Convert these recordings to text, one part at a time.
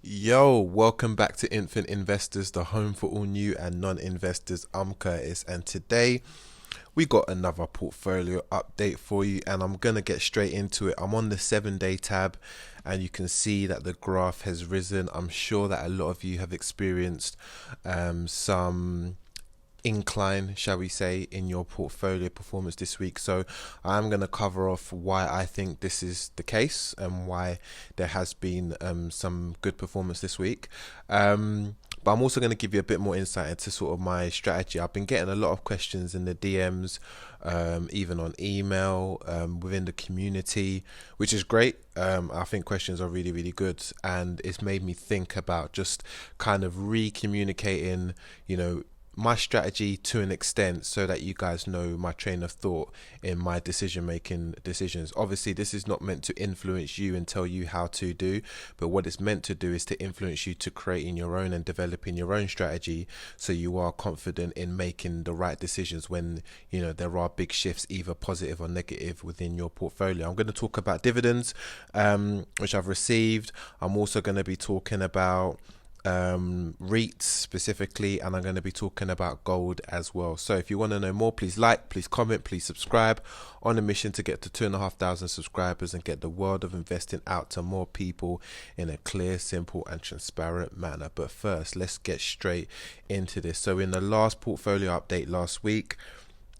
Yo, welcome back to Infant Investors, the home for all new and non-investors. I'm Curtis, and today we got another portfolio update for you, and I'm gonna get straight into it. I'm on the 7-day tab, and you can see that the graph has risen. I'm sure that a lot of you have experienced some incline, shall we say, in your portfolio performance this week. So I'm going to cover off why I think this is the case and why there has been some good performance this week. But I'm also going to give you a bit more insight into sort of my strategy. I've been getting a lot of questions in the DMs, even on email, within the community, which is great. I think questions are really, really good, and it's made me think about just kind of re-communicating, my strategy to an extent, so that you guys know my train of thought in my decisions. Obviously, this is not meant to influence you and tell you how to do, but what it's meant to do is to influence you to creating your own and developing your own strategy, so you are confident in making the right decisions when there are big shifts, either positive or negative, within your portfolio. I'm going to talk about dividends, which I've received. I'm also going to be talking about REITs specifically, and I'm going to be talking about gold as well. So if you want to know more, please like, please comment, please subscribe. On a mission to get to 2,500 subscribers and get the world of investing out to more people in a clear, simple and transparent manner. But first, let's get straight into this. So in the last portfolio update last week,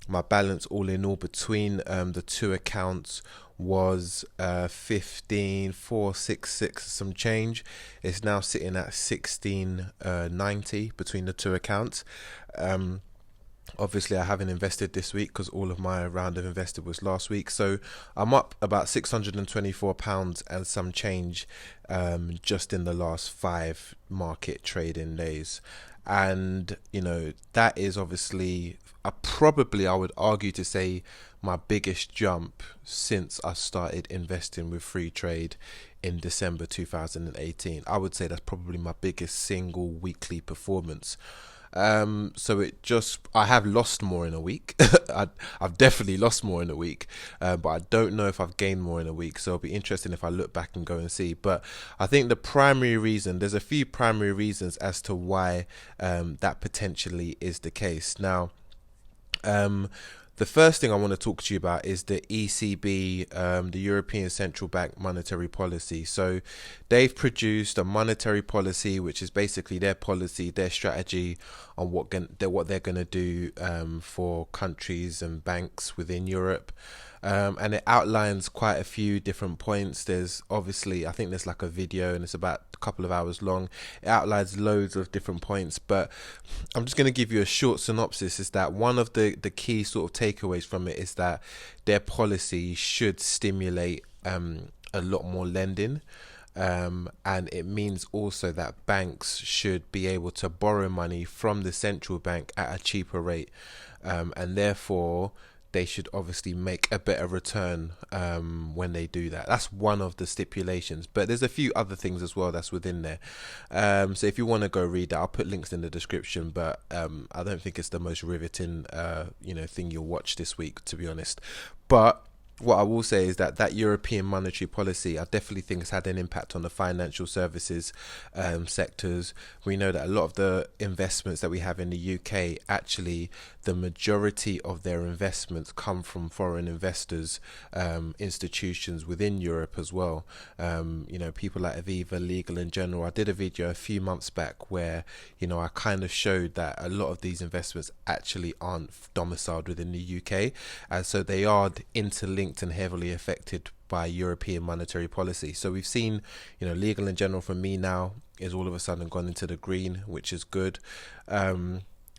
my balance all in all between the two accounts was 15,466 some change. It's now sitting at 1690 between the two accounts. Obviously I haven't invested this week because all of my round of invested was last week, so I'm up about £624 and some change just in the last 5 market trading days. And that is obviously I would argue to say my biggest jump since I started investing with free trade in December 2018. I would say that's probably my biggest single weekly performance. So I have lost more in a week. I've definitely lost more in a week, but I don't know if I've gained more in a week. So it'll be interesting if I look back and go and see. But I think there's a few primary reasons as to why that potentially is the case. Now, the first thing I want to talk to you about is the ECB, the European Central Bank Monetary Policy. So they've produced a monetary policy, which is basically their policy, their strategy on what they're going to do for countries and banks within Europe. And it outlines quite a few different points. There's obviously, I think there's like a video and it's about a couple of hours long. It outlines loads of different points, but I'm just going to give you a short synopsis. Is that one of the key sort of takeaways from it is that their policy should stimulate a lot more lending. And it means also that banks should be able to borrow money from the central bank at a cheaper rate, and therefore they should obviously make a better return when they do that. That's one of the stipulations, but there's a few other things as well that's within there. So if you want to go read that, I'll put links in the description, but I don't think it's the most riveting thing you'll watch this week, to be honest. But what I will say is that European monetary policy, I definitely think has had an impact on the financial services sectors. We know that a lot of the investments that we have in the UK, actually, the majority of their investments come from foreign investors, institutions within Europe as well. People like Aviva, Legal and General. I did a video a few months back where, I kind of showed that a lot of these investments actually aren't domiciled within the UK, and so they are interlinked and heavily affected by European monetary policy. So we've seen, Legal and General for me now is all of a sudden gone into the green, which is good.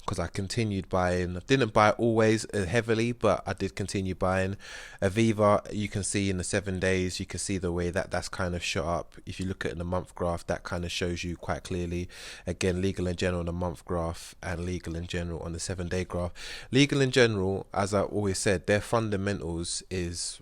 Because I continued buying. I didn't buy always heavily, but I did continue buying. Aviva, you can see in the 7 days, you can see the way that's kind of shot up. If you look at the month graph, that kind of shows you quite clearly. Again, Legal and General on the month graph and Legal and General on the 7-day graph. Legal and General, as I always said, their fundamentals is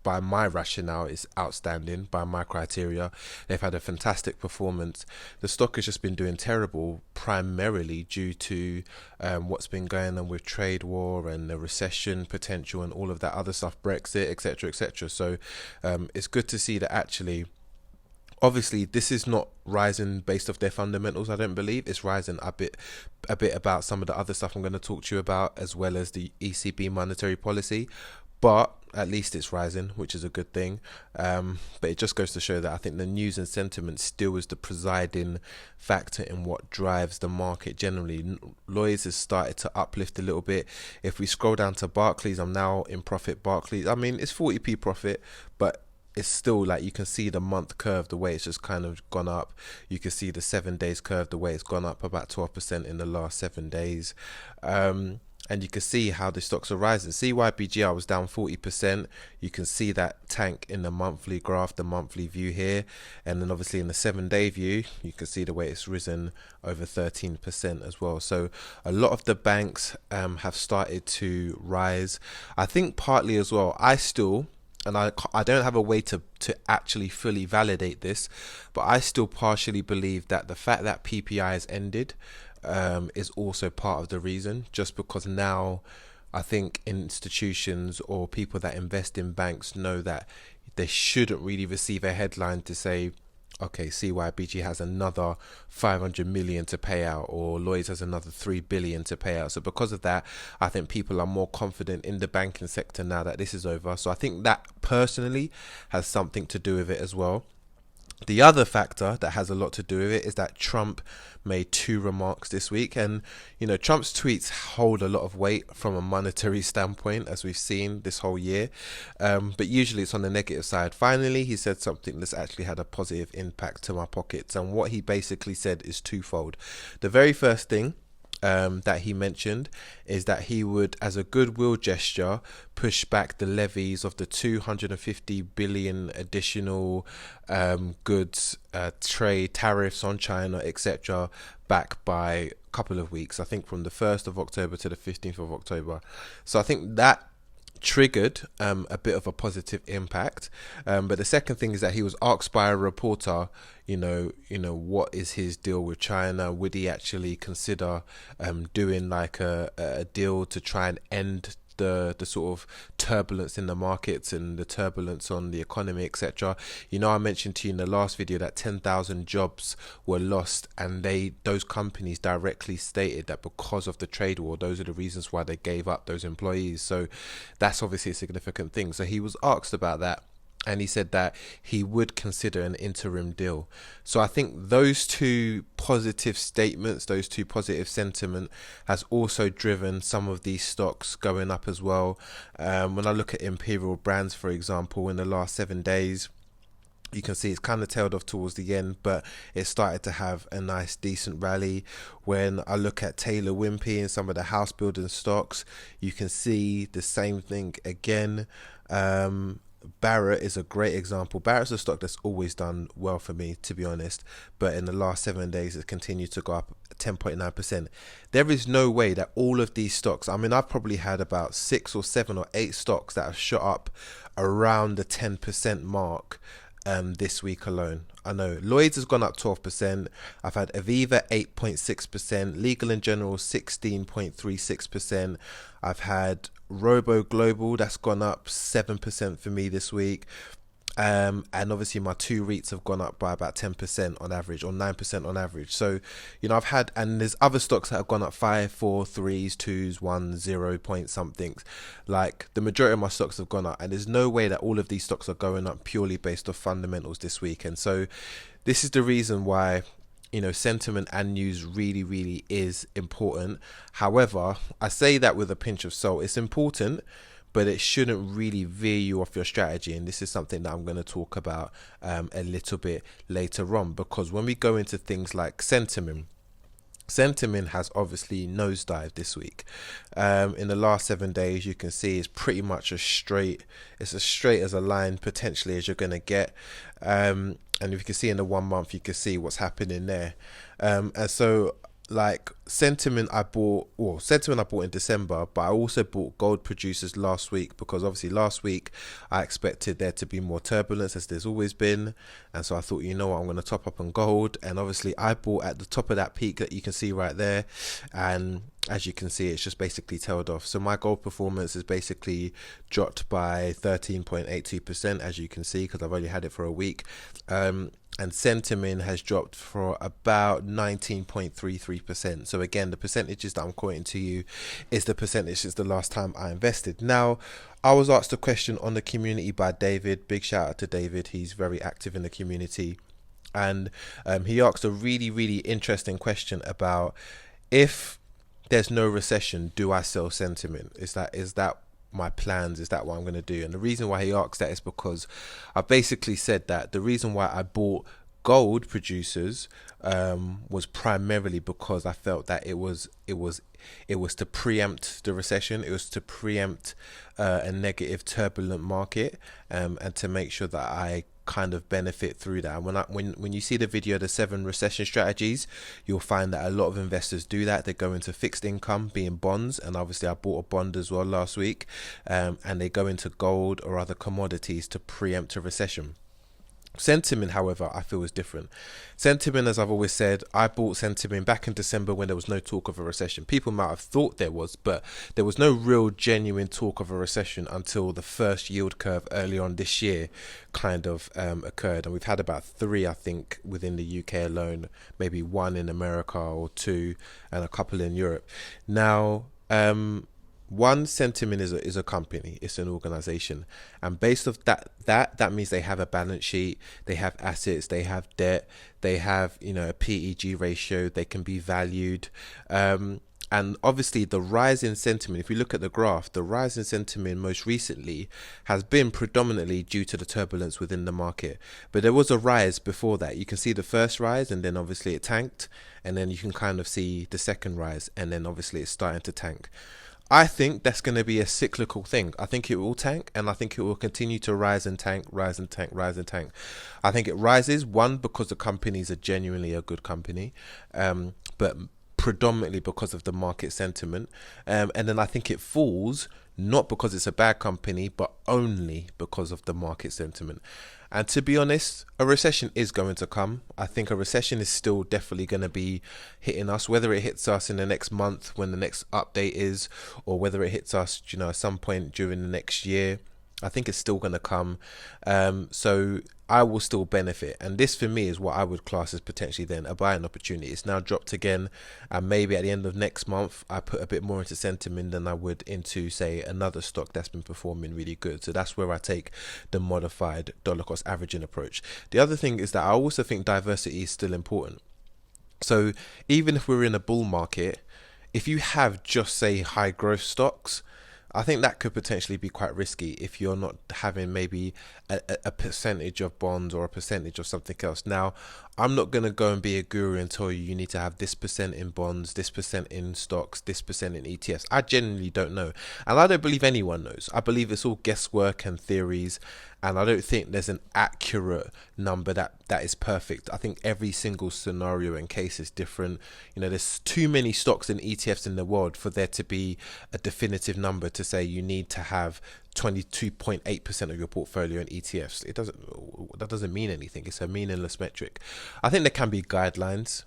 by my rationale is outstanding. By my criteria, they've had a fantastic performance. The stock has just been doing terrible, primarily due to what's been going on with trade war and the recession potential and all of that other stuff, Brexit, etc., etc. So it's good to see that actually, Obviously, this is not rising based off their fundamentals. I don't believe it's rising a bit about some of the other stuff I'm going to talk to you about, as well as the ECB monetary policy. But at least it's rising, which is a good thing. But it just goes to show that I think the news and sentiment still is the presiding factor in what drives the market generally. Lloyd's has started to uplift a little bit. If we scroll down to Barclays, I'm now in profit. Barclays, I mean, it's 40p profit, but it's still like you can see the month curve, the way it's just kind of gone up. You can see the 7 days curve, the way it's gone up about 12% in the last 7 days. And you can see how the stocks are rising. CYBGR was down 40%. You can see that tank in the monthly graph, the monthly view here. And then obviously in the 7-day view, you can see the way it's risen over 13% as well. So a lot of the banks have started to rise. I think partly as well, and I don't have a way to actually fully validate this, but I still partially believe that the fact that PPI has ended is also part of the reason, just because now I think institutions or people that invest in banks know that they shouldn't really receive a headline to say, okay, CYBG has another 500 million to pay out, or Lloyds has another 3 billion to pay out. So because of that, I think people are more confident in the banking sector now that this is over. So I think that personally has something to do with it as well. The other factor that has a lot to do with it is that Trump made 2 remarks this week, and Trump's tweets hold a lot of weight from a monetary standpoint, as we've seen this whole year, but usually it's on the negative side. Finally, he said something that's actually had a positive impact to my pockets, and what he basically said is twofold. The very first thing that he mentioned is that he would, as a goodwill gesture, push back the levies of the 250 billion additional goods trade tariffs on China, etc., back by a couple of weeks. I think from the 1st of October to the 15th of October. So I think that triggered a bit of a positive impact, but the second thing is that he was asked by a reporter, what is his deal with China? Would he actually consider doing like a deal to try and end the sort of turbulence in the markets and the turbulence on the economy, etc. I mentioned to you in the last video that 10,000 jobs were lost, and those companies directly stated that because of the trade war, those are the reasons why they gave up those employees. So that's obviously a significant thing. So he was asked about that, and he said that he would consider an interim deal. So I think those 2 positive statements, those 2 positive sentiment, has also driven some of these stocks going up as well. When I look at Imperial Brands, for example, in the last 7 days, you can see it's kind of tailed off towards the end, but it started to have a nice decent rally. When I look at Taylor Wimpey and some of the house building stocks, you can see the same thing again. Barrett is a great example. Barrett's a stock that's always done well for me, to be honest, but in the last 7 days it's continued to go up 10.9%. There is no way that all of these stocks, I mean, I've probably had about 6 or 7 or 8 stocks that have shot up around the 10% mark this week alone. I know Lloyd's has gone up 12%. I've had Aviva 8.6%, Legal and General 16.36%. I've had Robo Global, that's gone up 7% for me this week. And obviously my 2 REITs have gone up by about 10% on average, or 9% on average. So I've had, and there's other stocks that have gone up 5, 4, 3s, 2s, 1, 0 point something. Like the majority of my stocks have gone up, and there's no way that all of these stocks are going up purely based off fundamentals this week. And so this is the reason why sentiment and news really, really is important. However, I say that with a pinch of salt. It's important, but it shouldn't really veer you off your strategy. And this is something that I'm going to talk about a little bit later on, because when we go into things like sentiment has obviously nosedived this week. In the last 7 days, you can see it's pretty much as straight as a line potentially as you're going to get. And if you can see in the 1 month, you can see what's happening there. And so like sentiment I bought in December, but I also bought gold producers last week, because obviously last week I expected there to be more turbulence, as there's always been, and so I thought, I'm going to top up on gold. And obviously I bought at the top of that peak that you can see right there, and as you can see, it's just basically tailed off. So my gold performance is basically dropped by 13.82%, as you can see, because I've only had it for a week. and sentiment has dropped for about 19.33%. So again, the percentages that I'm quoting to you is the percentages the last time I invested. Now, I was asked a question on the community by David. Big shout out to David. He's very active in the community. And he asked a really, really interesting question about, if there's no recession, do I sell sentiment? Is that my plans? Is that what I'm going to do? And the reason why he asked that is because I basically said that the reason why I bought gold producers was primarily because I felt that it was to preempt the recession. It was to preempt a negative, turbulent market, and to make sure that I kind of benefit through that. And when you see the video, the 7 recession strategies, you'll find that a lot of investors do that. They go into fixed income, being bonds, and obviously I bought a bond as well last week, and they go into gold or other commodities to preempt a recession. Sentiment, however, I feel is different. Sentiment, as I've always said, I bought sentiment back in December when there was no talk of a recession. People might have thought there was, but there was no real genuine talk of a recession until the first yield curve early on this year kind of occurred. And we've had about 3, I think, within the UK alone, maybe 1 in America or 2, and a couple in Europe. Now, one, sentiment is a company, it's an organization, and based off that means they have a balance sheet, they have assets, they have debt, they have a PEG ratio, they can be valued, and obviously the rise in sentiment, if you look at the graph, the rise in sentiment most recently has been predominantly due to the turbulence within the market. But there was a rise before that. You can see the first rise, and then obviously it tanked, and then you can kind of see the second rise, and then obviously it's starting to tank. I think that's going to be a cyclical thing. I think it will tank, and I think it will continue to rise and tank, rise and tank, rise and tank. I think it rises, one, because the companies are genuinely a good company, but predominantly because of the market sentiment. And then I think it falls, not because it's a bad company, but only because of the market sentiment. And to be honest, a recession is going to come. I think a recession is still definitely going to be hitting us, whether it hits us in the next month when the next update is, or whether it hits us, at some point during the next year. I think it's still going to come. So I will still benefit. And this for me is what I would class as potentially then a buying opportunity. It's now dropped again. And maybe at the end of next month, I put a bit more into sentiment than I would into, say, another stock that's been performing really good. So that's where I take the modified dollar cost averaging approach. The other thing is that I also think diversity is still important. So even if we're in a bull market, if you have just, say, high growth stocks, I think that could potentially be quite risky if you're not having maybe a percentage of bonds or a percentage of something else. Now, I'm not going to go and be a guru and tell you need to have this percent in bonds, this percent in stocks, this percent in ETFs. I genuinely don't know. And I don't believe anyone knows. I believe it's all guesswork and theories. And I don't think there's an accurate number that is perfect. I think every single scenario and case is different. There's too many stocks and ETFs in the world for there to be a definitive number to say you need to have 22.8% of your portfolio in ETFs. That doesn't mean anything. It's a meaningless metric. I think there can be guidelines.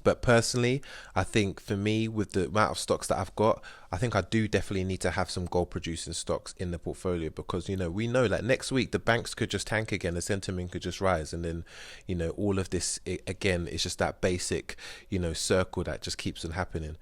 But personally, I think for me, with the amount of stocks that I've got, I think I do definitely need to have some gold producing stocks in the portfolio, because, we know like next week, the banks could just tank again, the sentiment could just rise. And then, all of this, again, is just that basic, circle that just keeps on happening.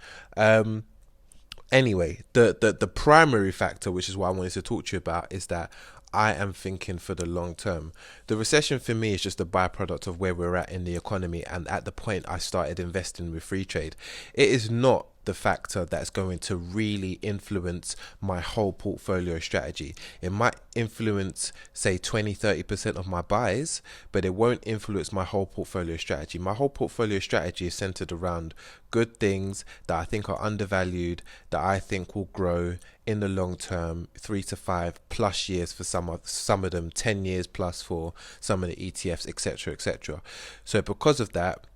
Anyway, the primary factor, which is what I wanted to talk to you about, is that I am thinking for the long term. The recession for me is just a byproduct of where we're at in the economy, and at the point I started investing with free trade. It is not the factor that's going to really influence my whole portfolio strategy. It might influence, say, 20-30% of my buys, but it won't influence my whole portfolio strategy. My whole portfolio strategy is centered around good things that I think are undervalued, that I think will grow in the long term, 3 to 5 plus years for some of them, 10 years plus for some of the ETFs, etc., etc. So because of that,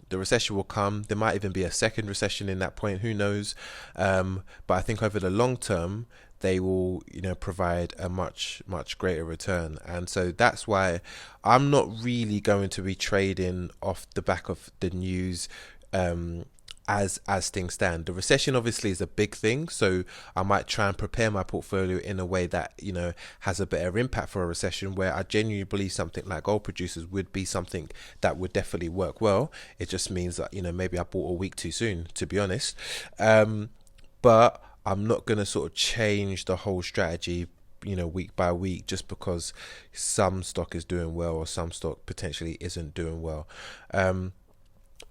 the recession will come. There might even be a second recession in that point, who knows? But I think over the long term, they will, provide a much, much greater return. And so that's why I'm not really going to be trading off the back of the news. as things stand. The recession obviously is a big thing, so I might try and prepare my portfolio in a way that, you know, has a better impact for a recession, where I genuinely believe something like gold producers would be something that would definitely work well. It just means that, you know, maybe I bought a week too soon, to be honest. But I'm not going to sort of change the whole strategy, you know, week by week, just because some stock is doing well or some stock potentially isn't doing well.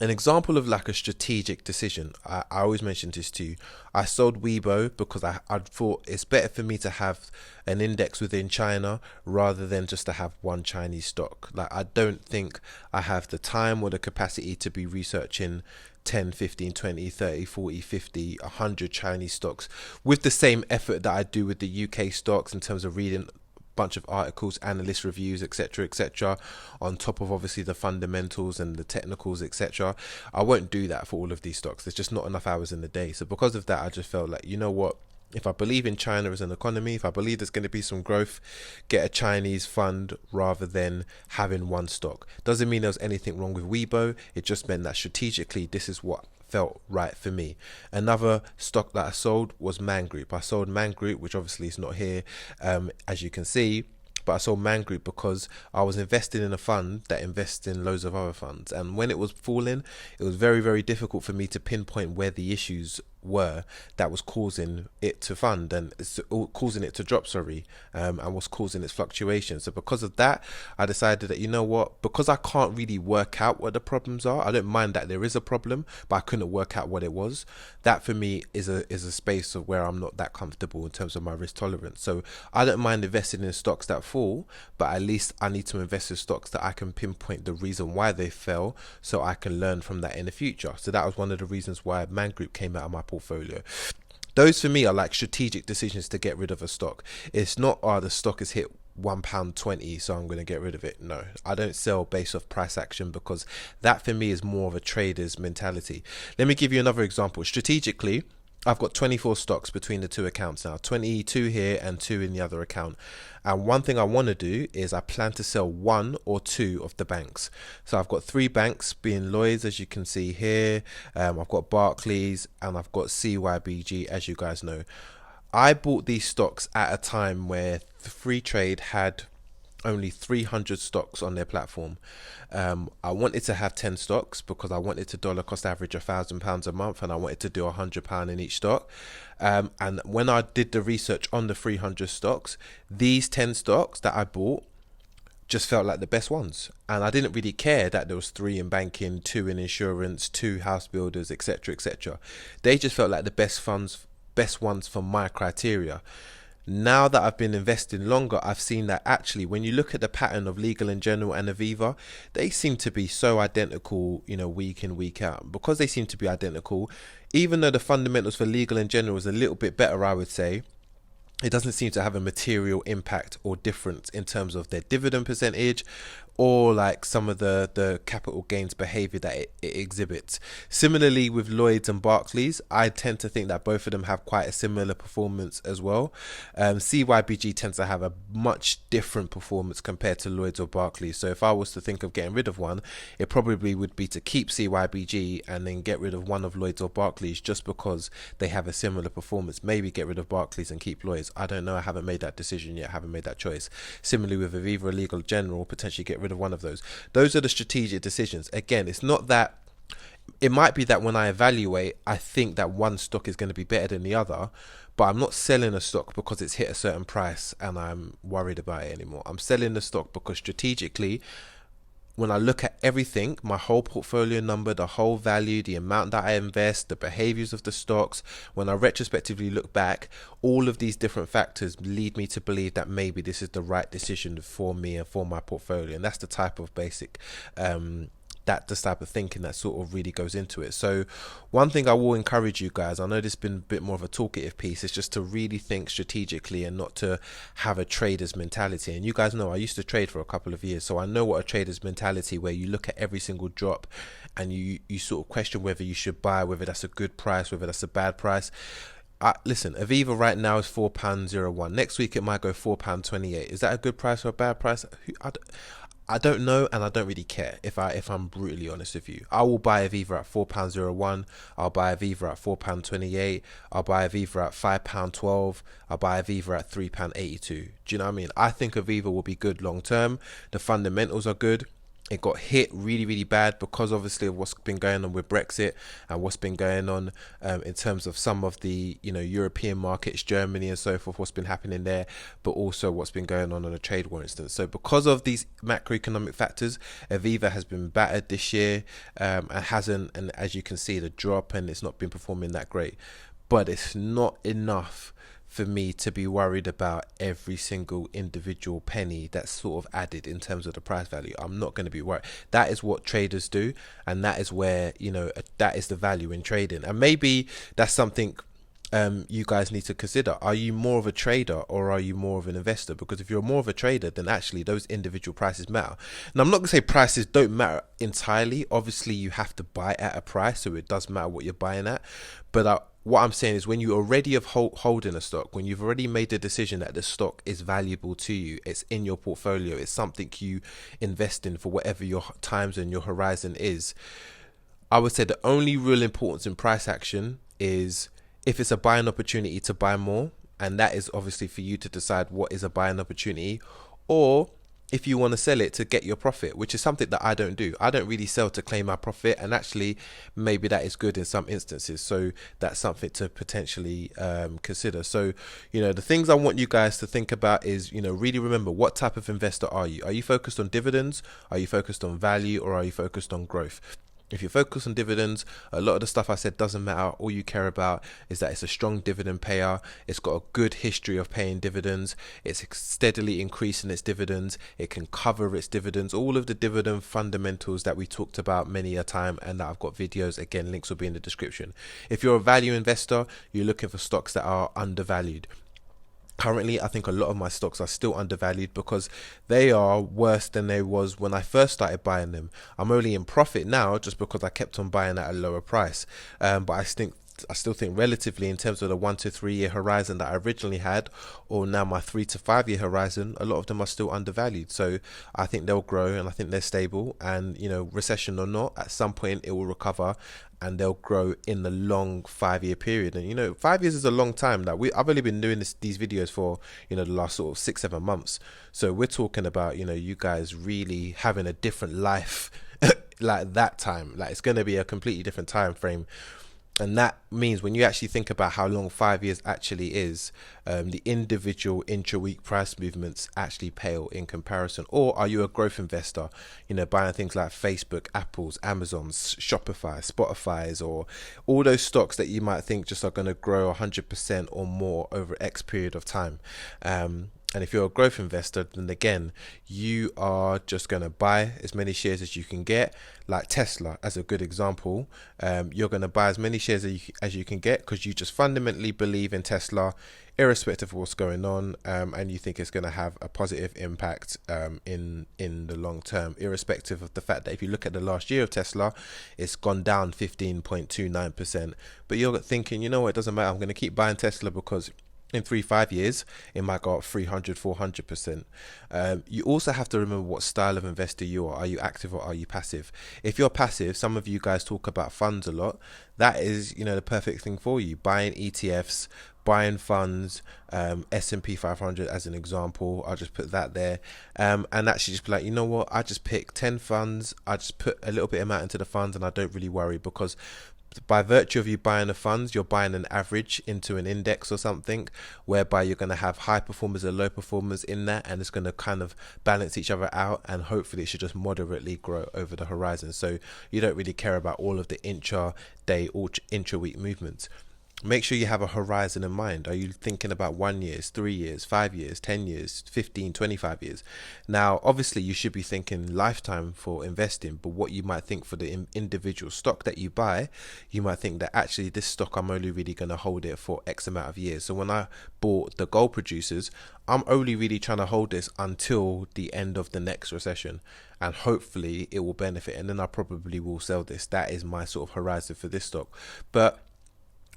An example of like a strategic decision, I always mention this to you. I sold Weibo because I thought it's better for me to have an index within China rather than just to have one Chinese stock. Like, I don't think I have the time or the capacity to be researching 10, 15, 20, 30, 40, 50, 100 Chinese stocks with the same effort that I do with the UK stocks, in terms of reading bunch of articles, analyst reviews, etc., on top of obviously the fundamentals and the technicals, etc. I won't do that for all of these stocks. There's just not enough hours in the day. So because of that, I just felt like, you know what, if I believe in China as an economy, if I believe there's going to be some growth, get a Chinese fund rather than having one stock. Doesn't mean there was anything wrong with Weibo. It just meant that strategically, this is what felt right for me. Another stock that I sold was Man Group. I sold Man Group, which obviously is not here, as you can see. But I sold Man Group because I was invested in a fund that invests in loads of other funds. And when it was falling, it was very, very difficult for me to pinpoint where the issues were that was causing it to fund and causing it to drop, and was causing its fluctuation. So because of that, I decided that, you know what, because I can't really work out what the problems are, I don't mind that there is a problem, but I couldn't work out what it was. That for me is a space of where I'm not that comfortable in terms of my risk tolerance. So I don't mind investing in stocks that fall, but at least I need to invest in stocks that I can pinpoint the reason why they fell, so I can learn from that in the future. So that was one of the reasons why Man Group came out of my portfolio. Those for me are like strategic decisions to get rid of a stock. It's not, the stock has hit £1.20, so I'm going to get rid of it. No, I don't sell based off price action, because that for me is more of a trader's mentality. Let me give you another example. Strategically, I've got 24 stocks between the two accounts now, 22 here and 2 in the other account. And one thing I want to do is I plan to sell 1 or 2 of the banks. So I've got 3 banks, being Lloyds, as you can see here. I've got Barclays and I've got CYBG, as you guys know. I bought these stocks at a time where Free Trade had only 300 stocks on their platform. I wanted to have 10 stocks because I wanted to dollar cost average £1,000 a month, and I wanted to do £100 in each stock. And when I did the research on the 300 stocks, these 10 stocks that I bought just felt like the best ones. And I didn't really care that there was 3 in banking, 2 in insurance, 2 house builders, etc. They just felt like the best ones for my criteria. Now that I've been investing longer, I've seen that actually when you look at the pattern of Legal & General and Aviva, they seem to be so identical, you know, week in, week out. Because they seem to be identical, even though the fundamentals for Legal & General is a little bit better, I would say, it doesn't seem to have a material impact or difference in terms of their dividend percentage or like some of the capital gains behavior that it exhibits. Similarly with Lloyds and Barclays, I tend to think that both of them have quite a similar performance as well. CYBG tends to have a much different performance compared to Lloyds or Barclays. So if I was to think of getting rid of one, it probably would be to keep CYBG and then get rid of one of Lloyds or Barclays, just because they have a similar performance. Maybe get rid of Barclays and keep Lloyds. I don't know. I haven't made that decision yet. I haven't made that choice. Similarly with Aviva Legal General, potentially get rid of one of those. Those are the strategic decisions. Again, it's not that, it might be that when I evaluate, I think that one stock is going to be better than the other, but I'm not selling a stock because it's hit a certain price and I'm worried about it anymore. I'm selling the stock because strategically, when I look at everything, my whole portfolio number, the whole value, the amount that I invest, the behaviors of the stocks, when I retrospectively look back, all of these different factors lead me to believe that maybe this is the right decision for me and for my portfolio. And that's the type of basic that's the type of thinking that sort of really goes into it. So one thing I will encourage you guys, I know this has been a bit more of a talkative piece, is just to really think strategically and not to have a trader's mentality. And you guys know I used to trade for a couple of years, so I know what a trader's mentality, where you look at every single drop and you sort of question whether you should buy, whether that's a good price, whether that's a bad price. Listen, Aviva right now is £4.01. Next week it might go £4.28. Is that a good price or a bad price? I don't know, and I don't really care. If I'm brutally honest with you, I will buy Aviva at £4.01. I'll buy Aviva at £4.28. I'll buy Aviva at £5.12. I'll buy Aviva at £3.82. Do you know what I mean? I think Aviva will be good long term. The fundamentals are good. It got hit really, really bad because obviously of what's been going on with Brexit and what's been going on in terms of some of the, European markets, Germany and so forth, what's been happening there, but also what's been going on a trade war instance. So because of these macroeconomic factors, Aviva has been battered this year and hasn't, and as you can see, the drop, and it's not been performing that great. But it's not enough for me to be worried about every single individual penny that's sort of added in terms of the price value. I'm not going to be worried. That is what traders do, and that is where, that is the value in trading. And maybe that's something you guys need to consider. Are you more of a trader or are you more of an investor? Because if you're more of a trader, then actually those individual prices matter. Now, I'm not going to say prices don't matter entirely. Obviously, you have to buy at a price, so it does matter what you're buying at. But what I'm saying is, when you already have holding a stock, when you've already made the decision that the stock is valuable to you, it's in your portfolio, it's something you invest in for whatever your times and your horizon is, I would say the only real importance in price action is if it's a buying opportunity to buy more, and that is obviously for you to decide what is a buying opportunity, or if you want to sell it to get your profit, which is something that I don't do. I don't really sell to claim my profit, and actually maybe that is good in some instances. So that's something to potentially consider. So, the things I want you guys to think about is, really remember, what type of investor are you? Are you focused on dividends? Are you focused on value? Or are you focused on growth? If you focus on dividends, a lot of the stuff I said doesn't matter. All you care about is that it's a strong dividend payer. It's got a good history of paying dividends. It's steadily increasing its dividends. It can cover its dividends. All of the dividend fundamentals that we talked about many a time, and that I've got videos. Again, links will be in the description. If you're a value investor, you're looking for stocks that are undervalued. Currently, I think a lot of my stocks are still undervalued because they are worse than they was when I first started buying them. I'm only in profit now just because I kept on buying at a lower price. But I still think relatively, in terms of the 1 to 3 year horizon that I originally had, or now my 3 to 5 year horizon, a lot of them are still undervalued. So I think they'll grow, and I think they're stable, and recession or not, at some point it will recover and they'll grow in the long 5 year period. And 5 years is a long time. I've only been doing these videos for the last sort of 6-7 months. So we're talking about you guys really having a different life like that time. Like, it's going to be a completely different time frame. And that means when you actually think about how long 5 years actually is, the individual intra-week price movements actually pale in comparison. Or are you a growth investor, buying things like Facebook, Apple's, Amazon's, Shopify, Spotify's, or all those stocks that you might think just are going to grow 100% or more over X period of time. And if you're a growth investor, then again, you are just going to buy as many shares as you can get. Like Tesla, as a good example, you're going to buy as many shares as you can get because you just fundamentally believe in Tesla, irrespective of what's going on, and you think it's going to have a positive impact in the long term, irrespective of the fact that if you look at the last year of Tesla, it's gone down 15.29%. But you're thinking, it doesn't matter, I'm going to keep buying Tesla because in 3-5 years it might go up 300-400%. You also have to remember what style of investor you are. Are you active or are you passive? If you're passive, some of you guys talk about funds a lot. That is the perfect thing for you. Buying ETFs, buying funds, S&P 500 as an example. I'll just put that there, and actually just be like, what, I just pick 10 funds, I just put a little bit amount into the funds, and I don't really worry, because by virtue of you buying the funds, you're buying an average into an index or something, whereby you're going to have high performers and low performers in that, and it's going to kind of balance each other out, and hopefully it should just moderately grow over the horizon. So you don't really care about all of the intra-day or intra-week movements. Make sure you have a horizon in mind. Are you thinking about 1 year, 3 years, 5 years, 10 years, 15, 25 years? Now, obviously, you should be thinking lifetime for investing, but what you might think for the individual stock that you buy, you might think that actually this stock, I'm only really going to hold it for X amount of years. So when I bought the gold producers, I'm only really trying to hold this until the end of the next recession, and hopefully it will benefit, and then I probably will sell this. That is my sort of horizon for this stock. But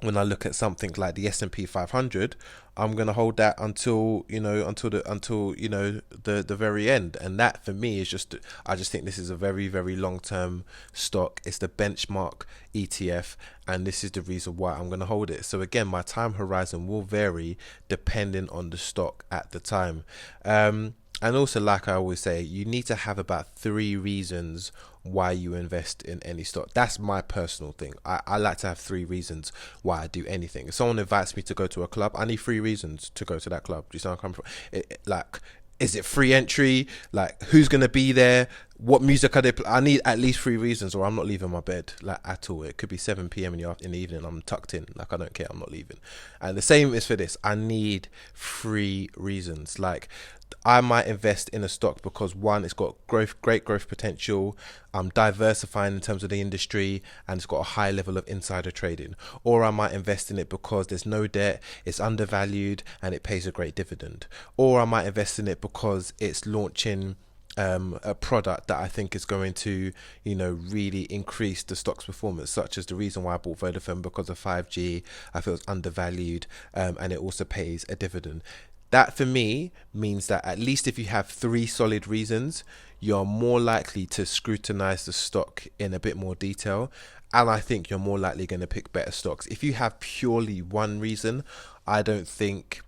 when I look at something like the S&P 500, I'm gonna hold that until the very end. And that for me is just, I just think this is a very, very long term stock. It's the benchmark ETF, and this is the reason why I'm gonna hold it. So again, my time horizon will vary depending on the stock at the time. And also, like I always say, you need to have about 3 reasons why you invest in any stock. That's my personal thing. I like to have 3 reasons why I do anything. If someone invites me to go to a club, I need 3 reasons to go to that club. Do you see where I'm coming from? Like, is it free entry? Like, who's going to be there? What music are they I need at least 3 reasons, or I'm not leaving my bed, like, at all. It could be 7 p.m. in the evening. I'm tucked in. Like, I don't care. I'm not leaving. And the same is for this. I need 3 reasons. Like, I might invest in a stock because, one, it's got great growth potential, diversifying in terms of the industry, and it's got a high level of insider trading. Or I might invest in it because there's no debt, it's undervalued, and it pays a great dividend. Or I might invest in it because it's launching a product that I think is going to, really increase the stock's performance, such as the reason why I bought Vodafone, because of 5G. I feel it's undervalued, and it also pays a dividend. That for me means that at least if you have 3 solid reasons, you're more likely to scrutinize the stock in a bit more detail. And I think you're more likely going to pick better stocks. If you have purely 1 reason, I don't think.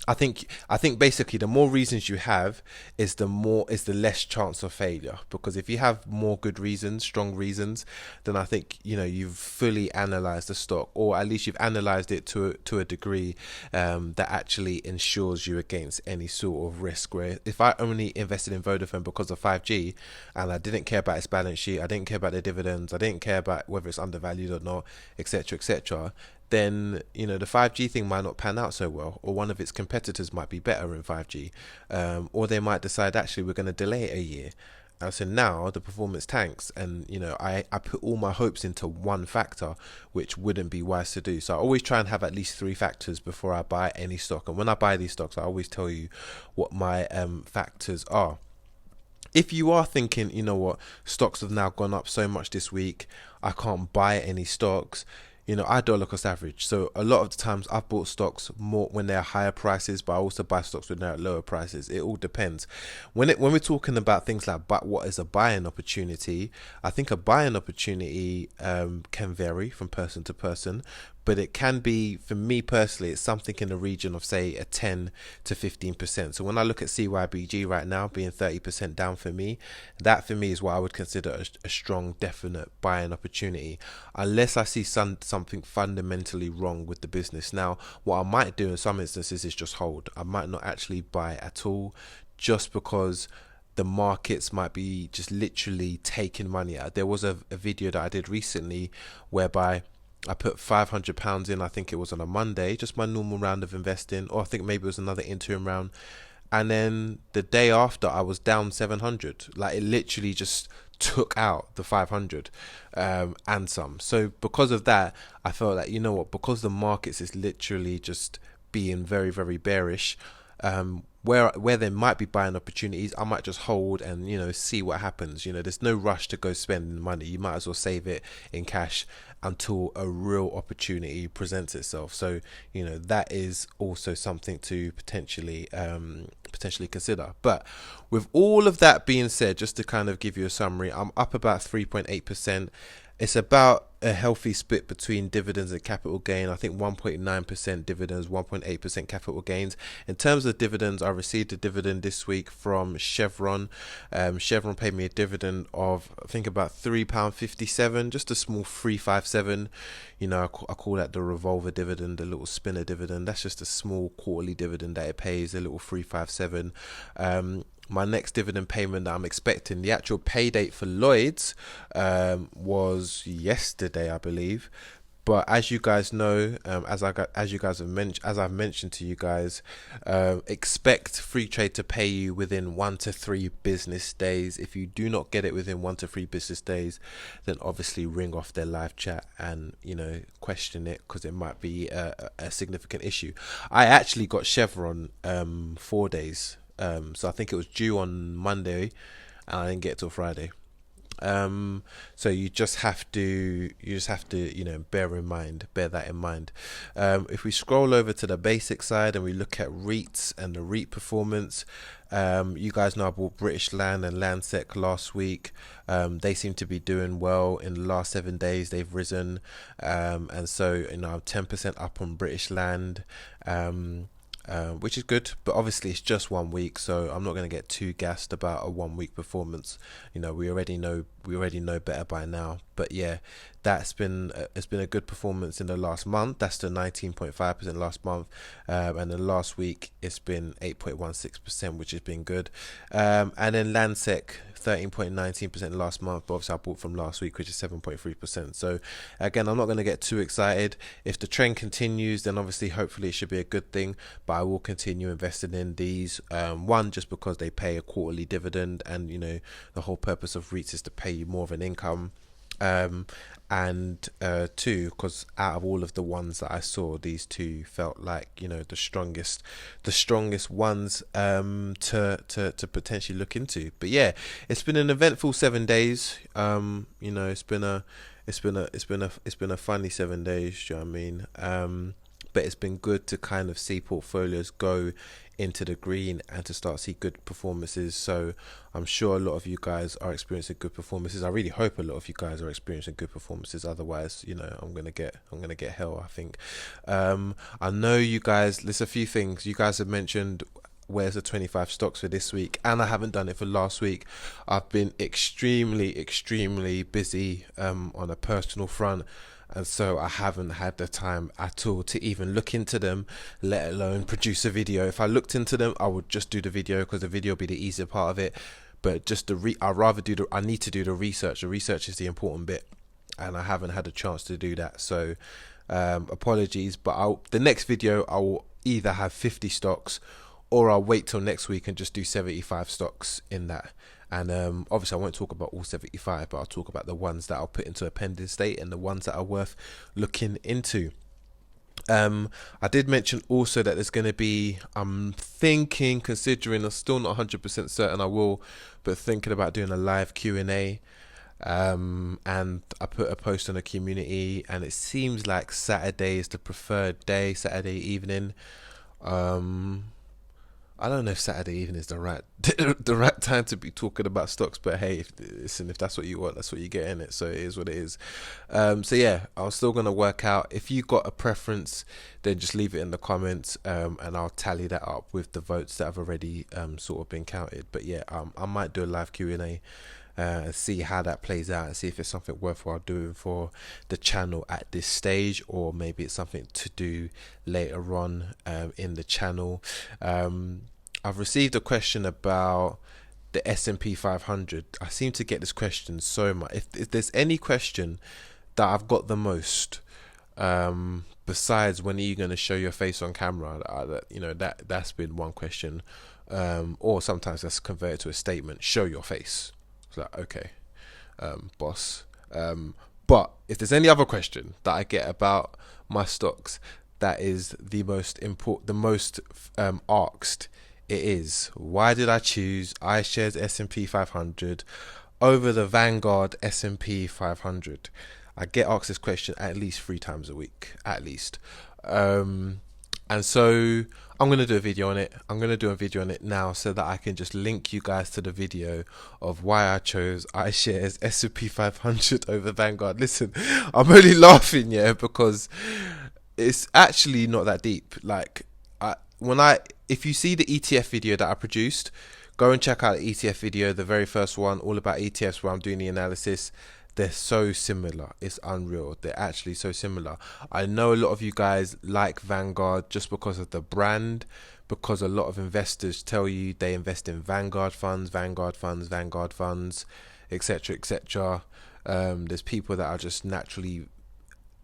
I think basically the more reasons you have is the less chance of failure. Because if you have more good reasons, strong reasons, then I think you've fully analyzed the stock, or at least you've analyzed it to a degree that actually ensures you against any sort of risk. Where if I only invested in Vodafone because of 5G and I didn't care about its balance sheet, I didn't care about the dividends, I didn't care about whether it's undervalued or not, etc., etc., then the 5G thing might not pan out so well, or one of its competitors might be better in 5G, or they might decide actually we're going to delay it a year. So now the performance tanks, and I put all my hopes into 1 factor, which wouldn't be wise to do. So I always try and have at least 3 factors before I buy any stock. And when I buy these stocks, I always tell you what my factors are. If you are thinking, stocks have now gone up so much this week, I can't buy any stocks. I dollar cost average. So a lot of the times I've bought stocks more when they're higher prices, but I also buy stocks when they're at lower prices. It all depends. When we're talking about things like what is a buying opportunity, I think a buying opportunity can vary from person to person. But it can be, for me personally, it's something in the region of, say, a 10 to 15%. So when I look at CYBG right now being 30% down for me, that for me is what I would consider a strong, definite buying opportunity, unless I see something fundamentally wrong with the business. Now, what I might do in some instances is just hold. I might not actually buy at all, just because the markets might be just literally taking money out. There was a video that I did recently whereby I put £500 in, I think it was on a Monday, just my normal round of investing, or I think maybe it was another interim round. And then the day after, I was down 700. Like, it literally just took out the 500 and some. So because of that, I felt like, because the markets is literally just being very, very bearish, where there might be buying opportunities, I might just hold and see what happens. There's no rush to go spend money. You might as well save it in cash until a real opportunity presents itself. So that is also something to potentially consider. But with all of that being said, just to kind of give you a summary, I'm up about 3.8%. It's about a healthy split between dividends and capital gain. I think 1.9% dividends, 1.8% capital gains. In terms of dividends, I received a dividend this week from Chevron. Chevron paid me a dividend of, I think, about £3.57, just a small 357. I call that the revolver dividend, the little spinner dividend. That's just a small quarterly dividend that it pays, a little 357. My next dividend payment that I'm expecting, the actual pay date for Lloyd's was yesterday, I believe. But as you guys know, as I've mentioned to you guys, expect free trade to pay you within 1 to 3 business days. If you do not get it within 1 to 3 business days, then obviously ring off their live chat and question it, because it might be a significant issue. I actually got Chevron 4 days. So I think it was due on Monday, and I didn't get it till Friday. So you just have to bear that in mind. If we scroll over to the basic side and we look at REITs and the REIT performance, you guys know I bought British Land and Landsec last week. They seem to be doing well. In the last 7 days they've risen, and so I'm 10% up on British Land, which is good, but obviously it's just 1 week, so I'm not going to get too gassed about a 1 week performance. We already know better by now. But yeah, it's been a good performance in the last month. That's the 19.5% last month, and the last week it's been 8.16%, which has been good. And then Landsec 13.19% last month, but obviously I bought from last week, which is 7.3%. So again, I'm not going to get too excited. If the trend continues, then obviously hopefully it should be a good thing, but I will continue investing in these. One, just because they pay a quarterly dividend, and the whole purpose of REITs is to pay you more of an income. And two, because out of all of the ones that I saw, these two felt like the strongest ones to potentially look into. But yeah, it's been an eventful 7 days. It's been a funny 7 days. Do you know what I mean? But it's been good to kind of see portfolios go into the green and to start to see good performances. So I'm sure a lot of you guys are experiencing good performances. I really hope a lot of you guys are experiencing good performances. Otherwise, I'm gonna get hell, I think. I know you guys. There's a few things you guys have mentioned. Where's the 25 stocks for this week? And I haven't done it for last week. I've been extremely busy on a personal front. And so I haven't had the time at all to even look into them, let alone produce a video. If I looked into them, I would just do the video, because the video would be the easier part of it. But just I need to do the research. The research is the important bit, and I haven't had a chance to do that. So apologies, but the next video I will either have 50 stocks, or I'll wait till next week and just do 75 stocks in that. And obviously I won't talk about all 75, but I'll talk about the ones that I'll put into a pending state and the ones that are worth looking into. I did mention also that there's going to be, I'm considering, I'm still not 100% certain I will, but thinking about doing a live Q&A. And I put a post on the community, and it seems like Saturday is the preferred day, Saturday evening. I don't know if Saturday evening is the right time to be talking about stocks, but hey, if that's what you want, that's what you get in it. So it is what it is. So yeah, I'm still gonna work out. If you got a preference, then just leave it in the comments, and I'll tally that up with the votes that have already sort of been counted. But yeah, I might do a live Q&A. See how that plays out, and see if it's something worthwhile doing for the channel at this stage, or maybe it's something to do later on in the channel. I've received a question about the S&P 500. I seem to get this question so much. If there's any question that I've got the most, besides when are you going to show your face on camera, that's been one question, or sometimes that's converted to a statement: show your face. It's like, okay, boss. But if there's any other question that I get about my stocks that is the most important, the most asked, it is: why did I choose iShares S&P 500 over the Vanguard S&P 500? I get asked this question at least 3 times a week, at least. And so I'm going to do a video on it. I'm going to do a video on it now, so that I can just link you guys to the video of why I chose iShares S&P 500 over Vanguard. Listen, I'm only laughing, because it's actually not that deep. Like, if you see the ETF video that I produced, go and check out the ETF video, the very first one, all about ETFs, where I'm doing the analysis. They're so similar. It's unreal. They're actually so similar. I know a lot of you guys like Vanguard just because of the brand, because a lot of investors tell you they invest in Vanguard funds, etc., etc. There's people that are just naturally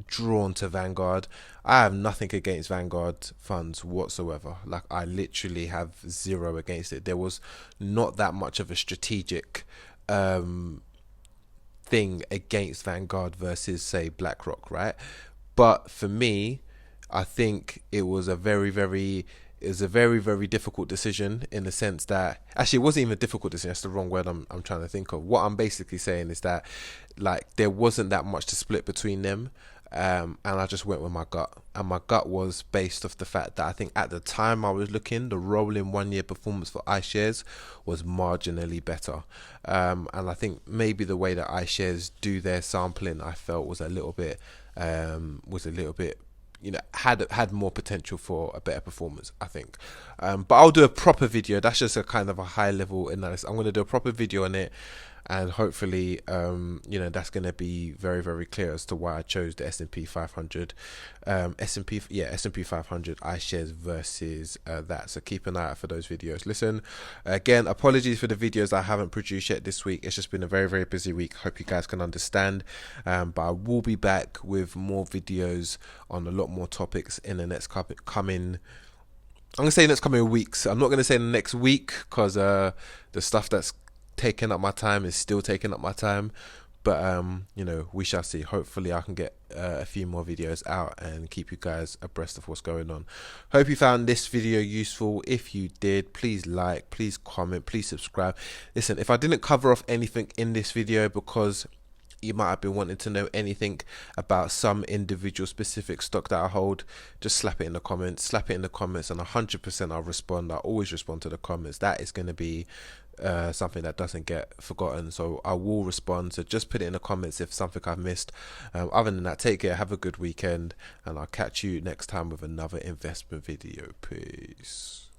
drawn to Vanguard. I have nothing against Vanguard funds whatsoever. Like, I literally have zero against it. There was not that much of a strategic thing against Vanguard versus, say, BlackRock, right? But for me, I think it was a very, very is a very, very difficult decision, in the sense that, actually, it wasn't even a difficult decision. That's the wrong word I'm trying to think of. What I'm basically saying is that, like, there wasn't that much to split between them. And I just went with my gut, and my gut was based off the fact that I think at the time I was looking, the rolling 1 year performance for iShares was marginally better, and I think maybe the way that iShares do their sampling, I felt was a little bit, you know, had more potential for a better performance, I think. But I'll do a proper video. That's just a kind of a high level analysis. I'm going to do a proper video on it, and hopefully, you know, that's going to be very, very clear as to why I chose the S&P 500, S&P 500 iShares versus that. So keep an eye out for those videos. Listen, again, apologies for the videos I haven't produced yet this week. It's just been a very, very busy week. Hope you guys can understand. But I will be back with more videos on a lot more topics in the next coming. I'm gonna say next coming weeks. I'm not gonna say the next week, because the stuff that's taking up my time is still taking up my time, but you know, we shall see. Hopefully I can get a few more videos out and keep you guys abreast of what's going on. Hope you found this video useful. If you did, please like, please comment, please subscribe. Listen, if I didn't cover off anything in this video because you might have been wanting to know anything about some individual specific stock that I hold, just slap it in the comments, and 100% I'll respond. I always respond to the comments. That is going to be something that doesn't get forgotten, so I will respond. So just put it in the comments if something I've missed. Other than that, take care, have a good weekend, and I'll catch you next time with another investment video. Peace.